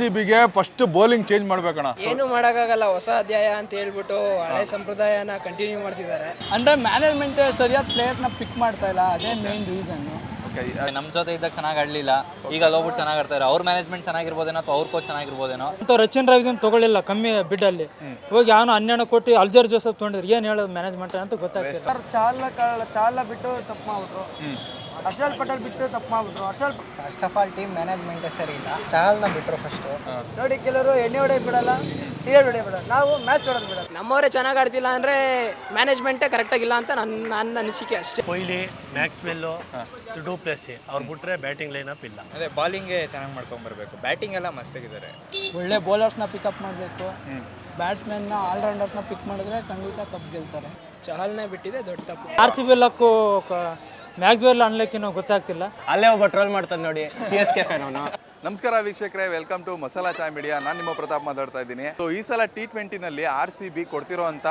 RCBಗೆ first bowling change ಮಾಡ್ಬೇಕಣ್ಣ. ಏನು ಮಾಡೋಕ್ಕಾಗಲ್ಲ, ಹೊಸ ಅಧ್ಯಾಯ ಅಂತ ಹೇಳ್ಬಿಟ್ಟು ಹಳೆ ಸಂಪ್ರದಾಯನ ಕಂಟಿನ್ಯೂ ಮಾಡ್ತಿದ್ದಾರೆ. ಅಂದರೆ ಮ್ಯಾನೇಜ್ಮೆಂಟ್ ಸರಿಯಾದ ಪ್ಲೇಯರ್ಸ್ನ ಪಿಕ್ ಮಾಡ್ತಾ ಇಲ್ಲ, ಅದೇ ಮೇನ್ ರೀಸನ್ನು. ನಮ್ಮ ಜೊತೆ ಇದ್ದಾಗ ಚೆನ್ನಾಗಿ ಆಡಲಿಲ್ಲ, ಈಗ ಹೋಗ್ಬಿಟ್ಟು ಚೆನ್ನಾಗಿ ಆಡ್ತಾರೆ. ಅವ್ರ ಮ್ಯಾನೇಜ್ಮೆಂಟ್ ಚೆನ್ನಾಗಿರ್ಬೋದೇನೋ ಅಥವಾ ಅವ್ರ ಕೋಚ್ ಚೆನ್ನಾಗಿರ್ಬೋದೇನೋ ಅಂತ ರಚಿನ್ ರವಿದನ್ ತಗೊಳ್ಳಿಲ್ಲ ಕಮ್ಮಿ ಬಿಡ್ಡಲ್ಲಿ. ಇವಾಗ ಯಾವನು 12 ಕೋಟಿ ಅಲ್ಜರ್ ಜೋಸಫ್ ತೊಗೊಂಡಿದ್ರು, ಏನು ಹೇಳೋದು ಮ್ಯಾನೇಜ್ಮೆಂಟ್ ಅಂತ ಗೊತ್ತಾಗ್ತದೆ. ಚಾಲ ಬಿಟ್ಟು ತಪ್ಪು ಮಾಡ್ಬಿಟ್ರು, ಹರ್ಷಲ್ ಪಟೇಲ್ ಬಿಟ್ಟು ತಪ್ಪು ಮಾಡ್ಬಿಟ್ರು. ಫಸ್ಟ್ ಆಫ್ ಆಲ್ ಟೀಮ್ ಮ್ಯಾನೇಜ್ಮೆಂಟೇ ಸರಿ ಇಲ್ಲ, ಚಾಲ್ನ ಬಿಟ್ಟರು ಫಸ್ಟು. ನೋಡಿ ಕೆಲವರು ಎಣ್ಣೆ ಹೊಡೆಯೋದು ಬಿಡಲ್ಲ, ಸೀರಿಯಲ್ ಹೊಡೆಯೋದು ಬಿಡಲ್ಲ, ನಾವು ಮ್ಯಾಚ್ ಹೊಡೆದು ಬಿಡಲ್ಲ. ನಮ್ಮವರೇ ಚೆನ್ನಾಗಿ ಆಡ್ತಿಲ್ಲ ಅಂದರೆ ಮ್ಯಾನೇಜ್ಮೆಂಟೇ ಕರೆಕ್ಟಾಗಿಲ್ಲ ಅಂತ ನನ್ನ ಅನಿಸಿಕೆ ಅಷ್ಟೇ. ಕೊಹ್ಲಿ, ಮ್ಯಾಕ್ಸ್ವೆಲ್ಲು, ಡು ಪ್ಲೇಸಿ ಅವ್ರು ಬಿಟ್ಟರೆ ಬ್ಯಾಟಿಂಗ್ ಲೈನಪ್ ಇಲ್ಲ. ಅದೇ ಬಾಲಿಂಗೇ ಚೆನ್ನಾಗಿ ಮಾಡ್ಕೊಂಬರ್ಬೇಕು, ಬ್ಯಾಟಿಂಗ್ ಎಲ್ಲ ಮಸ್ತಾಗಿದ್ದಾರೆ. ಒಳ್ಳೆ ಬೌಲರ್ಸ್ನ ಪಿಕಪ್ ಮಾಡಬೇಕು, ಬ್ಯಾಟ್ಸ್ಮನ್ನ ಆಲ್ರೌಂಡರ್ಸ್ನ ಪಿಕ್ ಮಾಡಿದ್ರೆ ಖಂಡಿತ ಕಪ್ ಗೆಲ್ತಾರೆ. ಚಹಲ್ನೇ ಬಿಟ್ಟಿದೆ ದೊಡ್ಡ ತಪ್ಪು. RCB ಲಕ್ಕು ಮ್ಯಾಕ್ಸ್ವೆಲ್ ಅನ್ಲಿಕ್ಕೇನೋ ಗೊತ್ತಾಗ್ತಿಲ್ಲ. ಅಲ್ಲೇ ಒಬ್ಬ ಟ್ರೋಲ್ ಮಾಡ್ತಾನೆ ನೋಡಿ, CSK ಫ್ಯಾನ್ ಅವನು. ನಮಸ್ಕಾರ ವೀಕ್ಷಕರೇ, welcome to Masala Chai media. ನಾನು ನಿಮ್ಮ ಪ್ರತಾಪ್ ಮಾತಾಡ್ತಾ ಇದ್ದೀನಿ. ಸೊ ಈ ಸಲ T20ನಲ್ಲಿ RCB ಕೊಡ್ತಿರೋಂಥ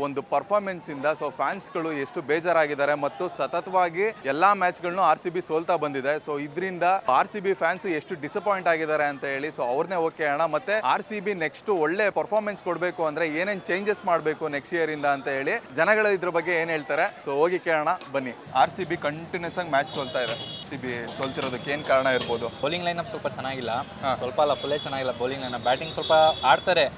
ಒಂದು ಪರ್ಫಾರ್ಮೆನ್ಸಿಂದ ಫ್ಯಾನ್ಸ್ಗಳು ಎಷ್ಟು ಬೇಜಾರಾಗಿದ್ದಾರೆ ಮತ್ತು ಸತತವಾಗಿ ಎಲ್ಲ ಮ್ಯಾಚ್ಗಳನ್ನು RCB ಸೋಲ್ತಾ ಬಂದಿದೆ. ಸೊ ಇದರಿಂದ RCB ಫ್ಯಾನ್ಸ್ ಎಷ್ಟು ಡಿಸಪಾಯಿಂಟ್ ಆಗಿದ್ದಾರೆ ಅಂತ ಹೇಳಿ ಅವ್ರನ್ನೇ ಓಕೆ ಅಣ್ಣ. ಮತ್ತೆ RCB ನೆಕ್ಸ್ಟ್ ಒಳ್ಳೆ ಪರ್ಫಾರ್ಮೆನ್ಸ್ ಕೊಡಬೇಕು ಅಂದ್ರೆ ಏನೇನು ಚೇಂಜಸ್ ಮಾಡಬೇಕು ನೆಕ್ಸ್ಟ್ ಇಯರ್ ಇಂದ ಅಂತ ಹೇಳಿ ಜನಗಳು ಇದ್ರ ಬಗ್ಗೆ ಏನು ಹೇಳ್ತಾರೆ ಹೋಗಿ ಕೇಳೋಣ ಬನ್ನಿ. RCB ಕಂಟಿನ್ಯೂಸ್ ಆಗಿ ಮ್ಯಾಚ್ ಸೋಲ್ತಾ ಇದೆ. RCB ಸೋಲ್ತಿರೋದಕ್ಕೆ ಏನು ಕಾರಣ ಇರ್ಬೋದು? ಬೌಲಿಂಗ್ ಲೈನಪ್ ಸ್ವಲ್ಪ ಚೆನ್ನಾಗಿಲ್ಲ, ಸ್ವಲ್ಪ ಅಲ್ಲ ಫುಲ್ಲೇ ಚೆನ್ನಾಗಿಲ್ಲ ಬೌಲಿಂಗ್ ಲೈನಪ್. ಬ್ಯಾಟಿಂಗ್ ಸ್ವಲ್ಪ ಆಡ್ತಾರೆ,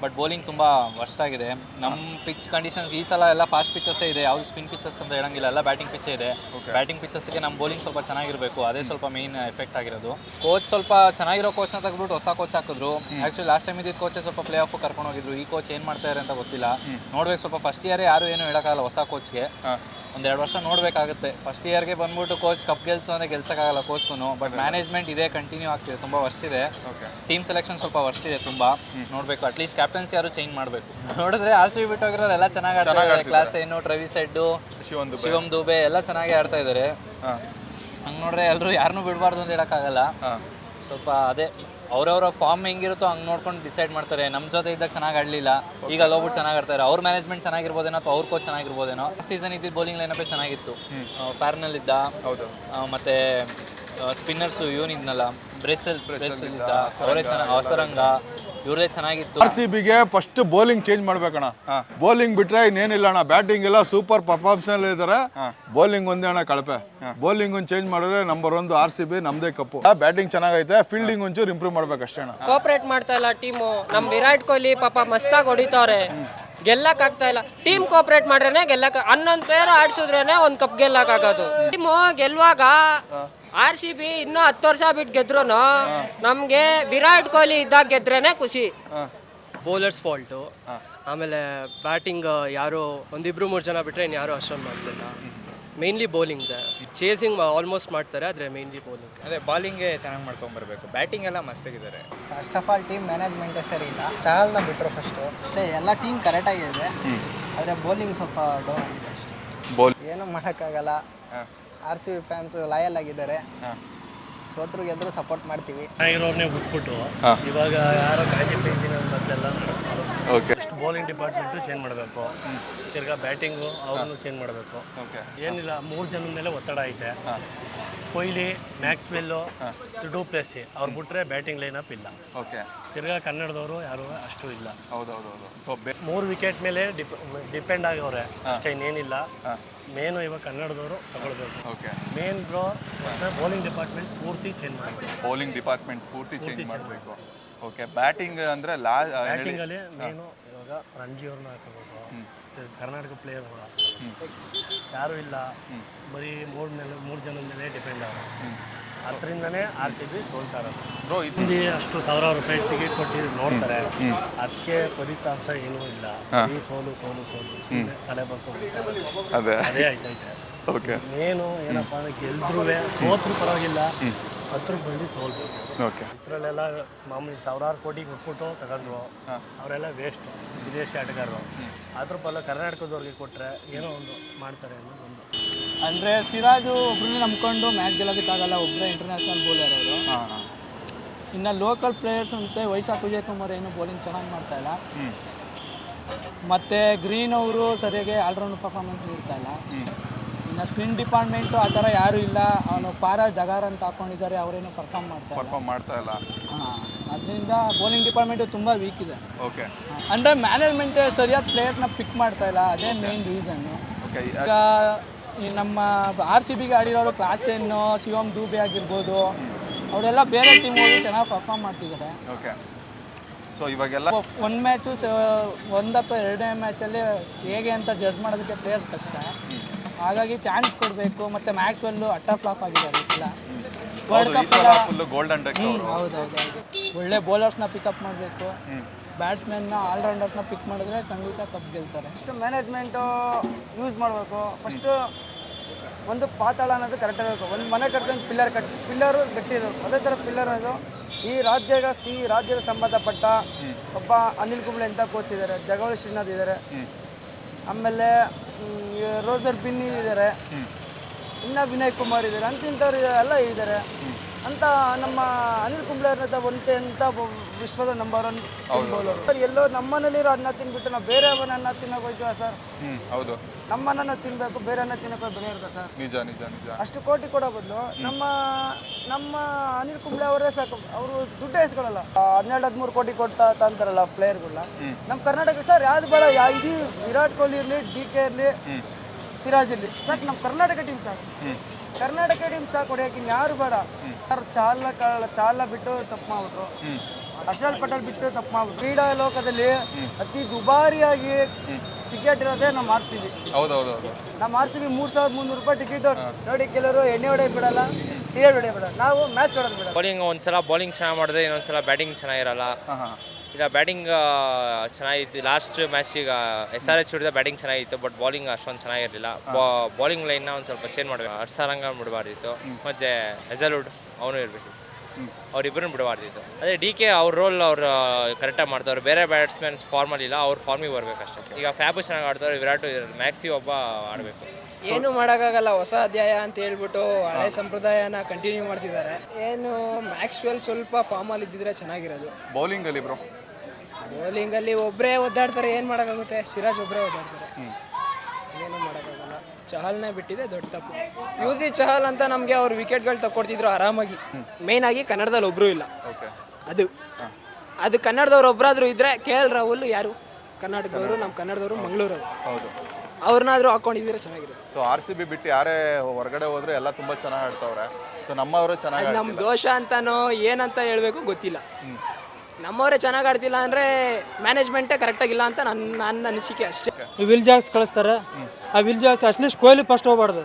ಬಟ್ ಬೌಲಿಂಗ್ ತುಂಬ ವರ್ಸ್ಟ್ ಆಗಿದೆ. ನಮ್ಮ ಪಿಚ್ ಕಂಡೀಷನ್ ಈ ಸಲ ಎಲ್ಲ ಫಾಸ್ಟ್ ಪಿಚಸ್ಸೇ ಇದೆ, ಯಾವುದು ಸ್ಪಿನ್ ಪಿಚಸ್ ಅಂತ ಹೇಳಂಗಿಲ್ಲ, ಎಲ್ಲ ಬ್ಯಾಟಿಂಗ್ ಪಿಚ್ಚೇ ಇದೆ. ಬ್ಯಾಟಿಂಗ್ ಪಿಚಸ್ಗೆ ನಮ್ಮ ಬೌಲಿಂಗ್ ಸ್ವಲ್ಪ ಚೆನ್ನಾಗಿರಬೇಕು, ಅದೇ ಸ್ವಲ್ಪ ಮೇನ್ ಎಫೆಕ್ಟ್ ಆಗಿರೋದು. ಕೋಚ್ ಸ್ವಲ್ಪ ಚೆನ್ನಾಗಿರೋ ಕೋಚ್ನ ತೆಗೆದ್ಬಿಟ್ಟು ಹೊಸ ಕೋಚ್ ಹಾಕಿದ್ರು. ಆ್ಯಕ್ಚುಲಿ ಲಾಸ್ಟ್ ಟೈಮ್ ಇದ್ದಿದ್ದು ಕೋಚೇ ಸ್ವಲ್ಪ ಪ್ಲೇ ಆಫ್ ಕರ್ಕೊಂಡು ಹೋಗಿದ್ರು. ಈ ಕೋಚ್ ಏನು ಮಾಡ್ತಾರೆ ಅಂತ ಗೊತ್ತಿಲ್ಲ, ನೋಡ್ಬೇಕು. ಸ್ವಲ್ಪ ಫಸ್ಟ್ ಇಯರೇ ಯಾರು ಏನು ಹೇಳೋಕ್ಕಾಗಲ್ಲ ಹೊಸ ಕೋಚ್ಗೆ, 1-2 ವರ್ಷ ನೋಡಬೇಕಾಗುತ್ತೆ. ಫಸ್ಟ್ ಇಯರ್ಗೆ ಬಂದ್ಬಿಟ್ಟು ಕೋಚ್ ಕಪ್ ಗೆಲ್ಸು ಅಂದರೆ ಗೆಲ್ಸೋಕ್ಕಾಗಲ್ಲ ಕೋಚ್ಗೂ. ಬಟ್ ಮ್ಯಾನೇಜ್ಮೆಂಟ್ ಇದೆ ಕಂಟಿನ್ಯೂ ಆಗ್ತಿದೆ, ತುಂಬ ವರ್ಷ ಇದೆ. ಟೀಮ್ ಸೆಲೆಕ್ಷನ್ ಸ್ವಲ್ಪ ವರ್ಷ ಇದೆ ತುಂಬ, ನೋಡಬೇಕು. ಅಟ್ಲೀಸ್ಟ್ ಕ್ಯಾಪ್ಟನ್ಸಿ ಯಾರು ಚೇಂಜ್ ಮಾಡಬೇಕು. ನೋಡಿದ್ರೆ RCB ಬಿಟ್ಟು ಹೋಗಿರೋರು ಎಲ್ಲ ಚೆನ್ನಾಗಿ ಆಡ್ತಾರೆ. ಕ್ಲಾಸ್ ಏನು, ಟ್ರೆವಿಸ್ ಹೆಡ್ಡು, ಶಿವಮ್ ದುಬೆ ಎಲ್ಲ ಚೆನ್ನಾಗಿ ಆಡ್ತಾ ಇದ್ದಾರೆ. ಹಂಗೆ ನೋಡ್ರೆ ಎಲ್ಲರೂ ಯಾರನ್ನೂ ಬಿಡಬಾರ್ದು ಅಂತ ಹೇಳೋಕ್ಕಾಗಲ್ಲ. ಸ್ವಲ್ಪ ಅದೇ ಅವ್ರವ್ರ ಫಾರ್ಮ್ ಹೆಂಗಿರುತ್ತೋ ಹಂಗೆ ನೋಡ್ಕೊಂಡು ಡಿಸೈಡ್ ಮಾಡ್ತಾರೆ. ನಮ್ಮ ಜೊತೆ ಇದ್ದಾಗ ಚೆನ್ನಾಗಿ ಆಡಲಿಲ್ಲ, ಈಗ ಹೋಗ್ಬಿಟ್ಟು ಚೆನ್ನಾಗಿ ಆಡ್ತಾರೆ. ಅವ್ರ ಮ್ಯಾನೇಜ್ಮೆಂಟ್ ಚೆನ್ನಾಗಿರ್ಬೋದೇನೋ ಅಥವಾ ಅವ್ರ ಕೋಚ್ ಚೆನ್ನಾಗಿರ್ಬೋದೇನೋ. ಸೀಸನ್ ಇದ್ದಿದ್ದು ಬೌಲಿಂಗ್ ಲೈನಪ್ಪೇ ಚೆನ್ನಾಗಿತ್ತು. ಪ್ಯಾರ್ನಲ್ ಇದ್ದ, ಹೌದು, ಮತ್ತು ಸ್ಪಿನ್ನರ್ಸು ಇವನಿದ್ನಲ್ಲ ಬ್ರೆಸಲ್ ಇದ್ದ, ಅವರೇ ಚೆನ್ನಾಗಿ, ಅವಸರಂಗ ಇವ್ರದೇ ಚೆನ್ನಾಗಿತ್ತು. RCBಗೆ ಫಸ್ಟ್ ಬೌಲಿಂಗ್ ಚೇಂಜ್ ಮಾಡ್ಬೇಕಣ್ಣ. ಬೌಲಿಂಗ್ ಬಿಟ್ರೆ ಇನ್ನೇನಿಲ್ಲ ಅಣ್ಣ, ಬ್ಯಾಟಿಂಗ್ ಎಲ್ಲ ಸೂಪರ್ ಪರ್ಫಾರ್ಮೆನ್ಸ್ ಇದ್ದಾರೆ. ಬೌಲಿಂಗ್ ಒಂದೇ ಅಣ್ಣ ಕಳಪೆ. ಬೌಲಿಂಗ್ ಒಂದು ಚೇಂಜ್ ಮಾಡಿದ್ರೆ ನಂಬರ್ 1 RCB ನಮ್ದೇ ಕಪ್ಪು. ಬ್ಯಾಟಿಂಗ್ ಚೆನ್ನಾಗೈತೆ, ಫೀಲ್ಡಿಂಗ್ ಒಂಚೂರು ಇಂಪ್ರೂವ್ ಮಾಡ್ಬೇಕಷ್ಟೇ ಅಣ್ಣ. ಕೋಆಪರೇಟ್ ಮಾಡ್ತಾ ಇಲ್ಲ ಟೀಮು. ನಮ್ಮ ವಿರಾಟ್ ಕೊಹ್ಲಿ ಪಾಪ ಮಸ್ತಾಗಿ ಹೊಡಿತಾವ್ರೆ, ಗೆಲ್ಲಕ್ ಆಗ್ತಾ ಇಲ್ಲ. ಟೀಮ್ ಕೋಆಪರೇಟ್ ಮಾಡ್ರೇನೆ ಗೆಲ್ಲಕ್, 11 ಪ್ಲೇಯರ್ ಆಡ್ಸಿದ್ರೇನೆ ಒಂದು ಕಪ್ ಗೆಲ್ಲಕ್ ಆಗೋದು. ಟೀಮು ಗೆಲ್ಲುವಾಗ RCB ಇನ್ನೂ 10 ವರ್ಷ ಬಿಟ್ಟು ಗೆದ್ರು ನಮಗೆ ವಿರಾಟ್ ಕೊಹ್ಲಿ ಇದ್ದಾಗ ಗೆದ್ರೇನೆ ಖುಷಿ. ಬೌಲರ್ಸ್ ಫಾಲ್ಟು, ಆಮೇಲೆ ಬ್ಯಾಟಿಂಗ್ ಯಾರು 1-2-3 ಜನ ಬಿಟ್ಟರೆ ಇನ್ನು ಯಾರು ಅಷ್ಟೊಂದು ಮಾಡ್ತಿಲ್ಲ. ಮೇನ್ಲಿ ಬೌಲಿಂಗ್, ಚೇಸಿಂಗ್ ಆಲ್ಮೋಸ್ಟ್ ಮಾಡ್ತಾರೆ, ಆದರೆ ಮೇನ್ಲಿ ಬೌಲಿಂಗ್. ಅದೇ ಬಾಲಿಂಗೇ ಚೆನ್ನಾಗಿ ಮಾಡ್ಕೊಂಬರ್ಬೇಕು, ಬ್ಯಾಟಿಂಗ್ ಎಲ್ಲ ಮಸ್ತಾಗಿದ್ದಾರೆ. ಫಸ್ಟ್ ಆಫ್ ಆಲ್ ಟೀಮ್ ಮ್ಯಾನೇಜ್ಮೆಂಟೇ ಸರಿ ಇಲ್ಲ, ಚಾಲ್ನ ಬಿಟ್ಟರು ಫಸ್ಟು. ಅಷ್ಟೇ, ಎಲ್ಲ ಟೀಮ್ ಕರೆಕ್ಟಾಗಿದೆ, ಆದರೆ ಬೌಲಿಂಗ್ ಸ್ವಲ್ಪ ಡೌನ್ ಆಗಿದೆ ಅಷ್ಟೇ. ಏನೂ ಮಾಡೋಕ್ಕಾಗಲ್ಲ. RCB ಫ್ಯಾನ್ಸು ಲಾಯಲ್ ಆಗಿದ್ದಾರೆ, ಸೋತ್ರು ಗೆದ್ರು ಸಪೋರ್ಟ್ ಮಾಡ್ತೀವಿ. ಚೆನ್ನಾಗಿರೋರ್ನೇ ಬಿಟ್ಬಿಟ್ಟು ಇವಾಗ ಯಾರೋ ಗಾಜಿ ಪೇಂಜಿನ ಮೊದಲೆಲ್ಲ ನಡೆಸ್ತಾರೆ. ಫಸ್ಟ್ ಬೌಲಿಂಗ್ ಡಿಪಾರ್ಟ್ಮೆಂಟು ಚೇಂಜ್ ಮಾಡಬೇಕು, ತಿರ್ಗಾ ಬ್ಯಾಟಿಂಗು ಅವ್ರನ್ನೂ ಚೇಂಜ್ ಮಾಡಬೇಕು. ಏನಿಲ್ಲ, 3 ಜನದ ಮೇಲೆ ಒತ್ತಡ ಐತೆ. ಕೊಹ್ಲಿ, ಮ್ಯಾಕ್ಸ್ವೆಲ್ಲು, ಡು ಪ್ಲೇಸಿ ಅವ್ರು ಬಿಟ್ಟರೆ ಬ್ಯಾಟಿಂಗ್ ಲೈನಪ್ ಇಲ್ಲ. ತಿರ್ಗಾ ಕನ್ನಡದವರು ಯಾರು ಅಷ್ಟು ಇಲ್ಲ. ಸೊ 3 ವಿಕೆಟ್ ಮೇಲೆ ಡಿಪೆಂಡ್ ಆಗವ್ರೆ ಅಷ್ಟೇ, ಇನ್ನೇನಿಲ್ಲ. ಮೇನು ಇವಾಗ ಕನ್ನಡದವರು ತಗೊಳ್ಬೇಕು. ಮೇನ್ ಬ್ರೋ ಮತ್ತು ಬೌಲಿಂಗ್ ಡಿಪಾರ್ಟ್ಮೆಂಟ್ ಪೂರ್ತಿ ಚೇಂಜ್ ಮಾಡಬೇಕು. ಬೌಲಿಂಗ್ ಡಿಪಾರ್ಟ್ಮೆಂಟ್ ಪೂರ್ತಿ ಚೇಂಜ್ ಮಾಡಬೇಕು. ಓಕೆ, ಬ್ಯಾಟಿಂಗ್ ಅಂದರೆ ಬ್ಯಾಟಿಂಗಲ್ಲಿ ಮೇನು ಇವಾಗ ರಂಜಿ ಅವ್ರನ್ನ ಹಾಕಬೇಕು, ಕರ್ನಾಟಕ ಪ್ಲೇಯರ್ ಕೂಡ ಯಾರೂ ಇಲ್ಲ, ಬರೀ 3 ಜನದ ಮೇಲೆ ಡಿಪೆಂಡ್ ಆಗ. ಅದರಿಂದನೇ RCB ಸೋಲ್ತಾ ಇರೋದು. ಬ್ರೋ ಹಿಂದಿ ಅಷ್ಟು ಸಾವಿರಾರು ರೂಪಾಯಿ ಟಿಕೆಟ್ ಕೊಟ್ಟು ನೋಡ್ತಾರೆ, ಅದಕ್ಕೆ ಫಲಿತಾಂಶ ಏನೂ ಇಲ್ಲ. ಈ ಸೋಲು ಸುಮ್ಮನೆ ತಲೆ ಬರ್ಕೊಂಡು ಅದೇ ಆಯ್ತೈತೆ. ಮೇನು ಏನಪ್ಪ ಅಂದರೆ ಗೆಲ್ದ್ರೂ ಸೋತ್ರೂ ಪರವಾಗಿಲ್ಲ, 10 ಬಂದು ಸೋಲ್ಬೇಕು. ಇದರಲ್ಲೆಲ್ಲ ಮಾಮೂಲಿ ಸಾವಿರಾರು ಕೋಟಿ ಕೊಟ್ಬಿಟ್ಟು ತಗೊಂಡ್ರು, ಅವರೆಲ್ಲ ವೇಸ್ಟ್, ವಿದೇಶಿ ಆಟಗಾರರು. ಅದ್ರ ಬಲ್ಲ ಕರ್ನಾಟಕದವ್ರಿಗೆ ಕೊಟ್ಟರೆ ಏನೋ ಒಂದು ಮಾಡ್ತಾರೆ ಅನ್ನೋದು ಒಂದು. ಅಂದರೆ ಸಿರಾಜು ಒಬ್ಬರನ್ನೇ ನಂಬ್ಕೊಂಡು ಮ್ಯಾಚ್ ಗೆಲ್ಲೋಕ್ಕಾಗಲ್ಲ, ಒಬ್ಬರೇ ಇಂಟರ್ನ್ಯಾಷನಲ್ ಬೌಲರ್ ಅವರು. ಇನ್ನು ಲೋಕಲ್ ಪ್ಲೇಯರ್ಸ್ ಅಂತೆ ವೈಸಾಖ್ ವಿಜಯ್ ಕುಮಾರ್ ಏನು ಬೌಲಿಂಗ್ ಚೆನ್ನಾಗಿ ಮಾಡ್ತಾಯಿಲ್ಲ. ಮತ್ತು ಗ್ರೀನ್ ಅವರು ಸರಿಯಾಗಿ ಆಲ್ರೌಂಡ್ ಪರ್ಫಾರ್ಮೆನ್ಸ್ ನೀಡ್ತಾಯಿಲ್ಲ. ಇನ್ನು ಸ್ಪಿನ್ ಡಿಪಾರ್ಟ್ಮೆಂಟು ಆ ಥರ ಯಾರೂ ಇಲ್ಲ. ಅವನು ಪಾರ ಜಗಾರ್ ಅಂತ ಹಾಕ್ಕೊಂಡಿದ್ದಾರೆ, ಅವರೇನು ಪರ್ಫಾರ್ಮ್ ಮಾಡ್ತಾ ಇಲ್ಲ. ಇಲ್ಲ. ಅದರಿಂದ ಬೌಲಿಂಗ್ ಡಿಪಾರ್ಟ್ಮೆಂಟು ತುಂಬ ವೀಕ್ ಇದೆ. ಓಕೆ ಅಂದರೆ ಮ್ಯಾನೇಜ್ಮೆಂಟೇ ಸರಿಯಾದ ಪ್ಲೇಯರ್ಸ್ನ ಪಿಕ್ ಮಾಡ್ತಾ ಇಲ್ಲ, ಅದೇ ಮೇನ್ ರೀಸನ್ನು. ಓಕೆ ಈಗ ಈ ನಮ್ಮ RCBಗೆ ಆಡಿರೋರು ಕ್ಲಾಸೆನ್ನು, ಶಿವಮ್ ದೂಬೆ ಆಗಿರ್ಬೋದು, ಅವರೆಲ್ಲ ಬೇರೆ ಟೀಮ್ ಹೋಗಿ ಚೆನ್ನಾಗಿ ಪರ್ಫಾರ್ಮ್ ಮಾಡ್ತಿದ್ದಾರೆ. ಓಕೆ ಸೊ ಇವಾಗೆಲ್ಲ ಒಂದು ಮ್ಯಾಚು ಒಂದು ಅಥವಾ ಎರಡನೇ ಮ್ಯಾಚಲ್ಲಿ ಹೇಗೆ ಅಂತ ಜಡ್ಜ್ ಮಾಡೋದಕ್ಕೆ ಪ್ಲೇಯರ್ಸ್ ಕಷ್ಟ. ಹಾಗಾಗಿ ಚಾನ್ಸ್ ಕೊಡಬೇಕು. ಮತ್ತು ಮ್ಯಾಕ್ಸ್ವೆಲ್ಲು ಫ್ಲಾಪ್ ಆಗಿದ್ದಾರೆ ಈ ಸಲ. ವರ್ಲ್ಡ್ ಕಪ್ ಎಲ್ಲ ಫುಲ್ಲು ಗೋಲ್ಡನ್ ಡಕ್ ಅವರು. ಹೌದೌದು, ಒಳ್ಳೆ ಬೌಲರ್ಸ್ನ ಪಿಕಪ್ ಮಾಡಬೇಕು, ಬ್ಯಾಟ್ಸ್ಮನ್ನ ಆಲ್ರೌಂಡರ್ಸ್ನ ಪಿಕ್ ಮಾಡಿದ್ರೆ ಖಂಡಿತ ಕಪ್ ಗೆಲ್ತಾರೆ. ಫಸ್ಟು ಮ್ಯಾನೇಜ್ಮೆಂಟು ಯೂಸ್ ಮಾಡಬೇಕು. ಫಸ್ಟು ಒಂದು ಪಾತಾಳ ಅನ್ನೋದು ಕರೆಕ್ಟ್ ಇರಬೇಕು. ಒಂದು ಮನೆ ಕಟ್ಕೊಂಡು ಪಿಲ್ಲರು ಗಟ್ಟಿ ಇರಬೇಕು. ಅದೇ ಥರ ಪಿಲ್ಲರ್ ಅನ್ನೋದು ಈ ರಾಜ್ಯದ ಸಂಬಂಧಪಟ್ಟ ಒಬ್ಬ ಅನಿಲ್ ಕುಂಬ್ಳೆ ಅಂತ ಕೋಚ್ ಇದ್ದಾರೆ, ಜಗವಳಿ ಶ್ರೀನಾಥ್ ಇದ್ದಾರೆ, ಆಮೇಲೆ ರೋಸರ್ ಬಿನ್ನಿ ಇದ್ದಾರೆ, ಇನ್ನು ವಿನಯ್ ಕುಮಾರ್ ಇದ್ದಾರೆ, ಅಂತಿಂಥವ್ರು ಎಲ್ಲ ಇದ್ದಾರೆ ಅಂತ. ನಮ್ಮ ಅನಿಲ್ ಕುಂಬ್ಳೆ ಅನ್ನೋದು ಅಂತ ವಿಶ್ವದ ನಂಬರ್ 1 ಸ್ಪಿನ್ ಬೌಲರ್. ಎಲ್ಲೋ ನಮ್ಮನೇಲಿರೋ ಅನ್ನ ತಿನ್ಬಿಟ್ಟು ನಾವು ಬೇರೆ ಅನ್ನ ತಿನ್ನೋಕೆ ಹೋಗ್ತೀವ ಸರ್? ಹೌದು, ನಮ್ಮ ಅನ್ನ ತಿನ್ನಬೇಕು, ಬೇರೆ ಅನ್ನ ತಿನ್ನೋಕೆ ಬೆಲೆ ಇರುತ್ತೆ ಸರ್. ನಿಜ ನಿಜ ನಿಜ. ಅಷ್ಟು ಕೋಟಿ ಕೊಡೋ ಬದಲು ನಮ್ಮ ಅನಿಲ್ ಕುಂಬ್ಳೆ ಅವರೇ ಸಾಕು, ಅವರು ದುಡ್ಡು ಇಸ್ಕೊಳ್ಳಲ್ಲ. 12-13 ಕೋಟಿ ತಂತಾರಲ್ಲ ಪ್ಲೇಯರ್ಗಳನ್ನ. ನಮ್ಮ ಕರ್ನಾಟಕ ಸರ್ ಯಾವ್ದು ಬೇಡ, ಇದು ವಿರಾಟ್ ಕೊಹ್ಲಿ ಇರಲಿ, DK ಇರಲಿ, ಸಿರಾಜ್ ಇರಲಿ, ಸಾಕು ನಮ್ಮ ಕರ್ನಾಟಕ ಟೀಮ್ ಸಾಕು. ಕರ್ನಾಟಕ ಟೀಮ್ ಸಾಕು ಹೊಡೆಯೋಕೆ ಇನ್ಯಾರು ಬೇಡ. ಚಾಲ ಬಿಟ್ಟು ತಪ್ಪು ಮಾಡ್ಬಿಟ್ರು, ಹರ್ಷಲ್ ಪಟೇಲ್ ಬಿಟ್ಟು ತಪ್ಪು ಮಾಡ್ಬಿಟ್ರು. ಕ್ರೀಡಾ ಲೋಕದಲ್ಲಿ ಅತಿ ದುಬಾರಿಯಾಗಿ ಟಿಕೆಟ್ ಇರೋದೇ ನಮ್ಮ RCB. ಹೌದೌದು, ನಮ್ಮ RCB 3,300 ರೂಪಾಯಿ ಟಿಕೆಟ್ ನೋಡಿ. ಕೆಲವರು ಎಣ್ಣೆ ಹೊಡೆಯೋದು ಬಿಡಲ್ಲ, ಸೀರೆ ಹೊಡೆಯೋದು ಬಿಡಲ್ಲ, ನಾವು ಮ್ಯಾಚ್ ಹೊಡೆದು ಬಿಡಲ್ಲ. ಬೌಲಿಂಗ್ ಒಂದ್ಸಲ ಬೌಲಿಂಗ್ ಚೆನ್ನಾಗಿ ಮಾಡಿದ್ರೆ ಇನ್ನೊಂದ್ಸಲ ಬ್ಯಾಟಿಂಗ್ ಚೆನ್ನಾಗಿರಲ್ಲ. ಈಗ ಬ್ಯಾಟಿಂಗ್ ಚೆನ್ನಾಗಿತ್ತು. ಲಾಸ್ಟ್ ಮ್ಯಾಚ್ ಈಗ SRH ಹೊಡೆದ ಬ್ಯಾಟಿಂಗ್ ಚೆನ್ನಾಗಿತ್ತು, ಬಟ್ ಬೌಲಿಂಗ್ ಅಷ್ಟೊಂದು ಚೆನ್ನಾಗಿರಲಿಲ್ಲ. ಬೌಲಿಂಗ್ ಲೈನ್ನ ಒಂದು ಸ್ವಲ್ಪ ಚೇಂಜ್ ಮಾಡಬೇಕು. ಹರ್ಷರಂಗ ಬಿಡಬಾರ್ದಿತ್ತು, ಮತ್ತು ಹೆಜಲ್ವುಡ್ ಅವನು ಇರಬೇಕು, ಅವ್ರಿಬ್ಬರನ್ನು ಬಿಡಬಾರ್ದಿತ್ತು. ಅದೇ DK ಅವ್ರ ರೋಲ್ ಅವ್ರು ಕರೆಕ್ಟಾಗಿ ಮಾಡ್ತವ್ರು. ಬೇರೆ ಬ್ಯಾಟ್ಸ್ಮನ್ಸ್ ಫಾರ್ಮಲ್ಲಿ ಇಲ್ಲ, ಅವ್ರು ಫಾರ್ಮಿಗೆ ಬರಬೇಕಷ್ಟೇ. ಈಗ ಫ್ಯಾಬು ಚೆನ್ನಾಗಿ ಆಡ್ತಾರೆ, ವಿರಾಟ್ ಮ್ಯಾಕ್ಸಿ ಒಬ್ಬ ಆಡಬೇಕು. ಏನು ಮಾಡೋಕ್ಕಾಗಲ್ಲ, ಹೊಸ ಅಧ್ಯಾಯ ಅಂತ ಹೇಳ್ಬಿಟ್ಟು ಹಳೆ ಸಂಪ್ರದಾಯನ ಕಂಟಿನ್ಯೂ ಮಾಡ್ತಿದ್ದಾರೆ. ಏನು ಮ್ಯಾಕ್ಸ್ವೆಲ್ ಸ್ವಲ್ಪ ಫಾರ್ಮಲ್ಲಿ ಇದ್ದಿದ್ರೆ ಚೆನ್ನಾಗಿರೋದು. ಬೌಲಿಂಗಲ್ಲಿ ಬ್ರೋ, ಬೌಲಿಂಗಲ್ಲಿ ಒಬ್ಬರೇ ಒದ್ದಾಡ್ತಾರೆ, ಏನು ಮಾಡೋಕ್ಕಾಗುತ್ತೆ? ಸಿರಾಜ್ ಒಬ್ಬರೇ ಒದ್ದಾಡ್ತಾರೆ, ಏನು ಮಾಡೋಕ್ಕಾಗಲ್ಲ. ಚಹಲ್ನೇ ಬಿಟ್ಟಿದೆ ದೊಡ್ಡ ತಪ್ಪು. UC ಚಹಲ್ ಅಂತ ನಮಗೆ ಅವ್ರು ವಿಕೆಟ್ಗಳು ತಕ್ಕೊಡ್ತಿದ್ರು ಆರಾಮಾಗಿ. ಮೇಯ್ನಾಗಿ ಕನ್ನಡದಲ್ಲಿ ಒಬ್ಬರು ಇಲ್ಲ, ಅದು ಕನ್ನಡದವ್ರು ಒಬ್ಬರಾದರೂ ಇದ್ದರೆ KL ರಾಹುಲ್ ಯಾರು ಕರ್ನಾಟಕದವರು, ನಮ್ಮ ಕನ್ನಡದವರು ಮಂಗಳೂರವರು, ಹೌದು, ಅವ್ರನ್ನಾದರೂ ಹಾಕೊಂಡಿದ್ರೆ ಚೆನ್ನಾಗಿರುತ್ತೆ. ಸೊ RCB ಬಿಟ್ಟು ಯಾರೇ ಹೊರಗಡೆ ಹೋದ್ರೆ ಎಲ್ಲ ತುಂಬಾ ಚೆನ್ನಾಗಿ ಆಡ್ತವ್ರೆ. ಸೊ ನಮ್ಮವರು ಚೆನ್ನಾಗಿ ನಮ್ಮ ದೋಷ ಅಂತಾನೋ ಏನಂತ ಹೇಳಬೇಕು ಗೊತ್ತಿಲ್ಲ. ನಮ್ಮವರೇ ಚೆನ್ನಾಗಿ ಆಡ್ತಿಲ್ಲ ಅಂದರೆ ಮ್ಯಾನೇಜ್ಮೆಂಟೇ ಕರೆಕ್ಟಾಗಿಲ್ಲ ಅಂತ ನನ್ನ ಅನಿಸಿಕೆ ಅಷ್ಟೇ. ಈ ವಿಲ್ ಜಾಕ್ಸ್ ಕಳಿಸ್ತಾರೆ, ಆ will Jacks at least Kohli first ಹೋಗ್ಬಾರ್ದು.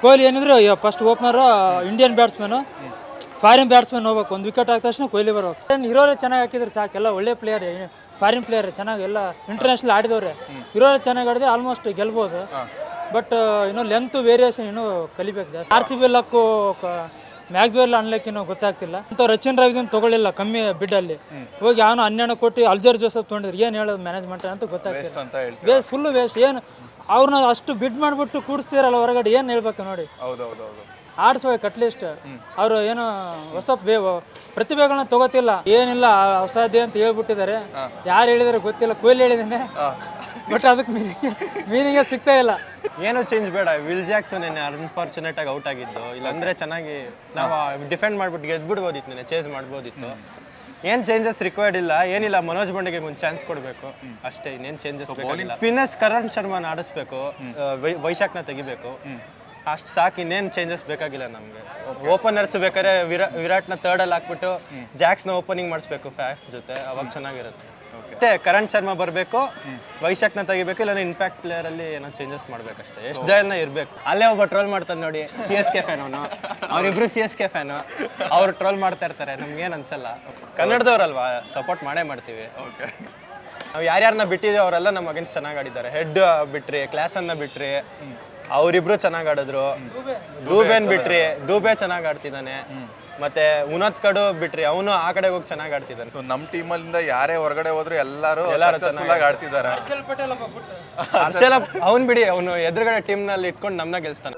ಕೊಹ್ಲಿ ಏನಿದ್ರು ಫಸ್ಟ್ ಓಪನರು ಇಂಡಿಯನ್ ಬ್ಯಾಟ್ಸ್ಮನು, ಫಾರಿನ್ ಬ್ಯಾಟ್ಸ್ಮನ್ ಹೋಗ್ಬೇಕು. ಒಂದು ವಿಕೆಟ್ ಹಾಕಿದ ತಕ್ಷಣ ಕೊಹ್ಲಿ ಬರ್ಬೇಕು. ಇರೋರೇ ಚೆನ್ನಾಗಿ ಹಾಕಿದ್ರೆ ಸಾಕು, ಎಲ್ಲ ಒಳ್ಳೆ ಪ್ಲೇಯರ್, ಫಾರಿನ್ ಪ್ಲೇಯರ್ ಚೆನ್ನಾಗಿ ಎಲ್ಲ ಇಂಟರ್ನ್ಯಾಷನಲ್ ಆಡಿದವ್ರೆ. ಇರೋರೇ ಚೆನ್ನಾಗಿ ಆಡಿದ್ರೆ ಆಲ್ಮೋಸ್ಟ್ ಗೆಲ್ಬೋದು. ಬಟ್ ಇನ್ನೂ ಲೆಂತ್ ವೇರಿಯೇಷನ್ ಇನ್ನೂ ಕಲಿಬೇಕು ಜಾಸ್ತಿ. RCB ಲಕ್ಕು ಮ್ಯಾಕ್ಸ್ವೆಲ್ ಅನ್ಲಕ್ಕಿನೋ ಗೊತ್ತಾಗ್ತಿಲ್ಲ. ಅಂತ ರಚಿನ್ ರವಿದನ್ ತೊಗೊಳ್ಳಿಲ್ಲ ಕಮ್ಮಿ ಬಿಡ್ಡಲ್ಲಿ, ಹೋಗಿ ಅವನು 12 ಕೋಟಿ ಅಲ್ಜರ್ ಜೋಸಫ್ ತೊಗೊಂಡಿದ್ರು. ಏನು ಹೇಳೋದು ಮ್ಯಾನೇಜ್ಮೆಂಟ್ ಅಂತ ಗೊತ್ತಾಗ್ತಿಲ್ಲ. Full waste. ಏನು ಅವ್ರನ್ನ ಅಷ್ಟು ಬಿಡ್ ಮಾಡಿಬಿಟ್ಟು ಕೂಡಿಸ್ತೀರಲ್ಲ ಹೊರಗಡೆ, ಏನು ಹೇಳ್ಬೇಕು ನೋಡಿ. ಆಡಿಸ್ಬೇಕು ಅಟ್ಲೀಸ್ಟ್. ಅವರು ಏನು ಹೊಸ ಪ್ರತಿಭೆಗಳನ್ನ ತಗೋತಿಲ್ಲ, ಏನಿಲ್ಲ ಹೊಸದೇ ಅಂತ ಹೇಳ್ಬಿಟ್ಟಿದ್ದಾರೆ. ಯಾರು ಹೇಳಿದಾರೆ ಗೊತ್ತಿಲ್ಲ, ಕೊಹ್ಲಿ ಹೇಳಿದ್ದೇನೆ, ಬಟ್ ಅದಕ್ಕೆ ಮೀನಿಂಗೇ ಸಿಗ್ತಾ ಇಲ್ಲ. ಏನೂ ಚೇಂಜ್ ಬೇಡ. ವಿಲ್ ಜಾಕ್ಸ್ ನೆನ್ನೆ ಅನ್ಫಾರ್ಚುನೇಟ್ ಆಗಿ ಔಟ್ ಆಗಿದ್ದು, ಇಲ್ಲಾಂದರೆ ಚೆನ್ನಾಗಿ ನಾವು ಡಿಫೆಂಡ್ ಮಾಡ್ಬಿಟ್ಟು ಗೆದ್ಬಿಡ್ಬೋದಿತ್ತು, ನೆನ್ನೆ ಚೇಸ್ ಮಾಡ್ಬೋದಿತ್ತು. ಏನು ಚೇಂಜಸ್ ರಿಕ್ವೈರ್ಡ್ ಇಲ್ಲ, ಏನಿಲ್ಲ. ಮನೋಜ್ ಬಂಡೆಗೆ ಒಂದು ಚಾನ್ಸ್ ಕೊಡಬೇಕು ಅಷ್ಟೇ, ಇನ್ನೇನು ಚೇಂಜಸ್ ಬೇಕಾಗಿಲ್ಲ. ಸ್ಪಿನ್ನರ್ಸ್ ಕರಣ್ ಶರ್ಮಾನ ಆಡಿಸ್ಬೇಕು, ವೈಶಾಖ್ನ ತೆಗಿಬೇಕು, ಅಷ್ಟು ಸಾಕು. ಇನ್ನೇನು ಚೇಂಜಸ್ ಬೇಕಾಗಿಲ್ಲ ನಮಗೆ. ಓಪನರ್ಸ್ ಬೇಕಾದ್ರೆ ವಿರಾಟ್ನ ಥರ್ಡಲ್ಲಿ ಹಾಕ್ಬಿಟ್ಟು ಜಾಕ್ಸ್ನ ಓಪನಿಂಗ್ ಮಾಡಿಸ್ಬೇಕು ಫ್ಯಾಫ್ ಜೊತೆ, ಅವಾಗ ಚೆನ್ನಾಗಿರುತ್ತೆ. ಮತ್ತೆ ಕರಣ್ ಶರ್ಮಾ ಬರಬೇಕು, ವೈಶಾಖ್ನ ತೆಗಿಬೇಕು, ಇಲ್ಲ ಇಂಪ್ಯಾಕ್ಟ್ ಪ್ಲೇಯರಲ್ಲಿ ಏನೋ ಚೇಂಜಸ್ ಮಾಡ್ಬೇಕಷ್ಟೇ. ಎಷ್ಟು ದಯನ ಇರಬೇಕು. ಅಲ್ಲೇ ಒಬ್ಬ ಟ್ರೋಲ್ ಮಾಡ್ತಾನೆ ನೋಡಿ, CSK ಫ್ಯಾನ್ ಅವನು, ಅವರಿಬ್ರು CSK ಫ್ಯಾನು, ಅವ್ರು ಟ್ರೋಲ್ ಮಾಡ್ತಾ ಇರ್ತಾರೆ. ನಮ್ಗೇನು ಅನ್ಸಲ್ಲ, ಕನ್ನಡದವ್ರಲ್ವಾ, ಸಪೋರ್ಟ್ ಮಾಡೇ ಮಾಡ್ತೀವಿ. ನಾವು ಯಾರ್ಯಾರನ್ನ ಬಿಟ್ಟಿದ್ದೀವಿ ಅವರೆಲ್ಲ ನಮ್ಮ ಅಗೇನ್ಸ್ಟ್ ಚೆನ್ನಾಗಿ ಆಡಿದ್ದಾರೆ. ಹೆಡ್ ಬಿಟ್ರಿ, ಕ್ಲಾಸನ್ನ ಬಿಟ್ರಿ, ಅವರಿಬ್ರು ಚೆನ್ನಾಗಿ ಆಡಿದ್ರು. ದೂಬೇನ್ ಬಿಟ್ರಿ, ದೂಬೆ ಚೆನ್ನಾಗಿ ಆಡ್ತಿದ್ದಾನೆ. ಮತ್ತೆ ಉನ್ನತ್ ಕಡು ಬಿಟ್ರಿ, ಅವನು ಆ ಕಡೆ ಹೋಗಿ ಚೆನ್ನಾಗಿ ಆಡ್ತಿದ್ದಾನೆ. ಸೊ ನಮ್ಮ ಟೀಮಲ್ಲಿಂದ ಯಾರೇ ಹೊರಗಡೆ ಹೋದ್ರು ಎಲ್ಲರೂ ಚೆನ್ನಾಗಿ ಆಡ್ತಿದ್ದಾರೆ. ಹರ್ಷಲ್ ಅವ್ನು ಬಿಡಿ, ಅವನು ಎದುರುಗಡೆ ಟೀಮ್ನಲ್ಲಿ ಇಟ್ಕೊಂಡು ನಮ್ಮನ್ನ ಗೆಲ್ಸ್ತಾನೆ.